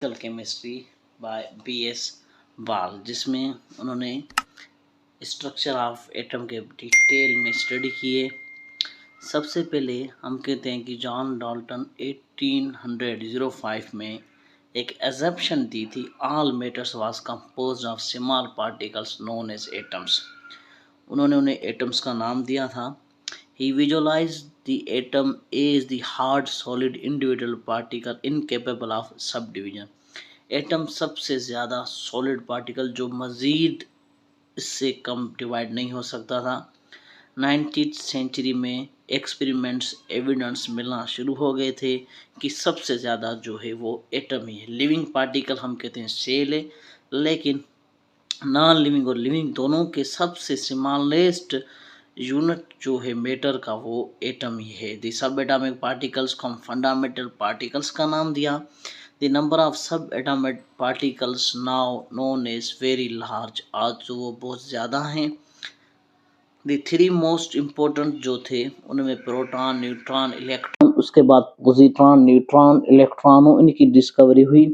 Chemistry bye BS. बाल, जिसमें उन्होंने स्ट्रक्चर ऑफ एटम के डिटेल में स्टडी किए। सबसे पहले हम कहते हैं कि जॉन डाल्टन 1805 में एक एजम्पशन दी थी, all matters was composed of small particles known as atoms. उन्होंने उन्हें एटम्स का नाम दिया था। He visualized the atom as the hard solid individual particle incapable of subdivision. Atom सबसे ज़्यादा सॉलिड पार्टिकल जो मज़ीद इससे कम डिवाइड नहीं हो सकता था। 19th सेंचुरी में एक्सपेरिमेंट्स एविडेंस मिलना शुरू हो गए थे कि सबसे ज़्यादा जो है वो एटम ही है। लिविंग पार्टिकल हम कहते हैं सेल है, लेकिन नॉन लिविंग और लिविंग दोनों के सबसे स्मॉलेस्ट यूनिट जो है मैटर का वो एटम ही है। दी सब एटॉमिक पार्टिकल्स को हम फंडामेंटल पार्टिकल्स का नाम दिया। The number of subatomic particles now known as very large, आज जो वो बहुत ज़्यादा हैं। द थ्री मोस्ट इम्पोर्टेंट जो थे उनमें प्रोटॉन, न्यूट्रॉन, इलेक्ट्रॉन, उसके बाद पॉजिट्रॉन, न्यूट्रॉन, इलेक्ट्रॉनों इनकी डिस्कवरी हुई।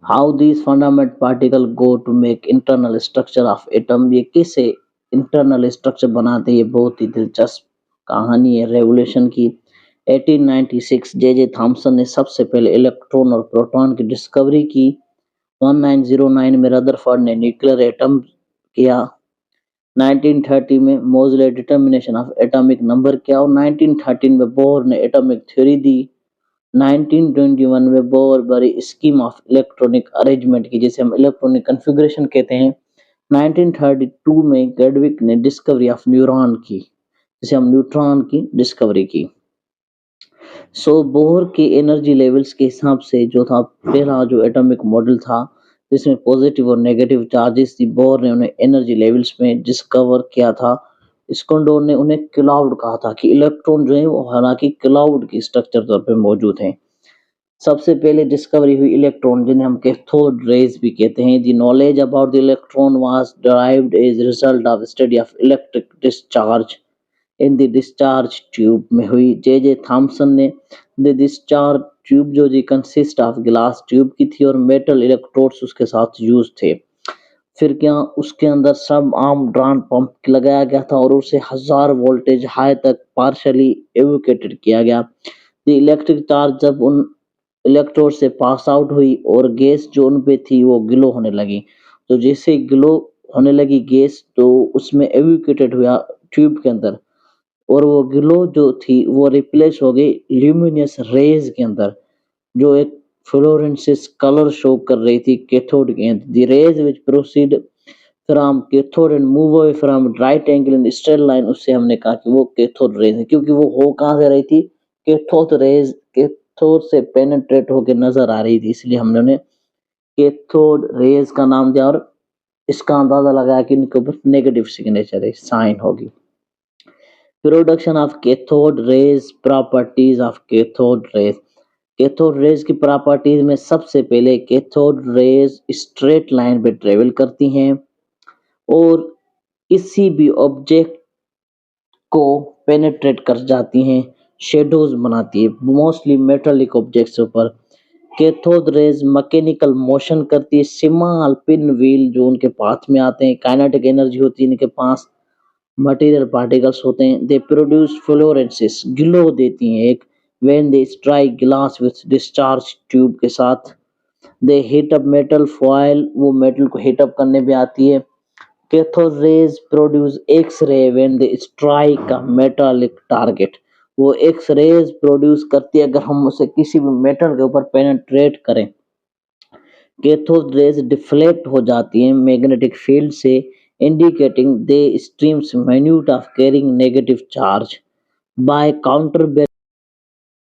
How these fundamental particle go to make internal structure of atom, ये कैसे इंटरनल स्ट्रक्चर बनाते हैं, ये बहुत ही दिलचस्प कहानी है रेवोल्यूशन की। 1896 जे थॉमसन ने सबसे पहले इलेक्ट्रॉन और प्रोटॉन की डिस्कवरी की। 1909 में रदरफोर्ड ने न्यूक्लियर एटम किया। 1930 में मोज़ले डिटर्मिनेशन ऑफ एटॉमिक नंबर किया और 1913 में बोर ने एटॉमिक थ्योरी दी। 1921 में बोर बड़ी स्कीम ऑफ इलेक्ट्रॉनिक अरेंजमेंट की, जिसे हम इलेक्ट्रॉनिक कॉन्फ़िगरेशन कहते हैं। 1932 में गैडविक ने डिस्कवरी ऑफ न्यूरॉन की, जिसे हम न्यूट्रॉन की डिस्कवरी की। बोर के एनर्जी लेवल्स के हिसाब से जो था पहला जो एटॉमिक मॉडल था जिसमें पॉजिटिव और नेगेटिव चार्जेस थी, बोर ने उन्हें एनर्जी लेवल्स में डिस्कवर किया था। स्कोंडोर ने उन्हें क्लाउड कहा था कि इलेक्ट्रॉन जो है वो हालांकि क्लाउड की स्ट्रक्चर तौर पे मौजूद हैं। सबसे पहले डिस्कवरी हुई इलेक्ट्रॉन, जिन्हें हम कैथोड रेज भी कहते हैं। The knowledge about the electron was derived as result of study of electric discharge in the discharge tube में हुई। जे थॉमसन ने द डिस्चार्ज ट्यूब जो जी कंसिस्ट ऑफ ग्लास ट्यूब की थी और मेटल इलेक्ट्रोड्स उसके साथ यूज थे। फिर क्या उसके अंदर सब आर्म ड्रान पंप लगाया गया था और उसे 1000 वोल्टेज हाई तक पार्शियली एवोकेटेड किया गया। द इलेक्ट्रिक चार्ज जब उन इलेक्ट्रोड से पास आउट हुई और गैस जो उन पे थी वो ग्लो होने लगी। तो जैसे ग्लो होने लगी गैस, तो उसमें एवोकेटेड हुआ ट्यूब के अंदर, और वो ग्लो जो थी वो रिप्लेस हो गई ल्यूमिनस रेज के अंदर, जो एक फ्लोरेंसिस कलर शो कर रही थी कैथोड के अंदर। The rays which proceed from cathode and move away from right angle in straight line, उससे हमने कहा कि वो कैथोड रेज है, क्योंकि वो हो कहां से रही थी, कैथोड रेज कैथोड से पेनिट्रेट होकर नजर आ रही थी, इसलिए हमने उन्हें कैथोड रेज का नाम दिया और इसका अंदाजा लगाया कि इनके ऊपर नेगेटिव सिग्नेचर है, साइन होगी। Production of cathode rays, properties of cathode rays. Cathode rays की प्रॉपर्टीज में सबसे पहले कैथोड रेज स्ट्रेट लाइन पे ट्रेवल करती हैं और किसी भी ऑब्जेक्ट को पेनिट्रेट कर जाती हैं, शेडोज बनाती है, मोस्टली मेटालिक ऑब्जेक्ट्स ऊपर। कैथोड रेज मैकेनिकल मोशन करती है, स्मॉल पिन व्हील जो उनके पाथ में आते हैं, काइनेटिक एनर्जी होती है इनके पास, मटेरियल पार्टिकल्स होते हैं। दे प्रोड्यूस फ्लोरेंसिस, ग्लो देती हैं एक, when they strike glass with discharge tube के साथ। दे हीट अप मेटल फॉयल, वो मेटल को हीट अप करने भी आती है। Cathode rays produce X ray when they strike a metallic target, वो एक्स रेज प्रोड्यूस करती है अगर हम उसे किसी भी मेटल के ऊपर पेनिट्रेट करें। कैथोड रेज डिफ्लेक्ट हो जाती हैं मैग्नेटिक फील्ड से, indicating they streams minute of carrying negative charge. By counter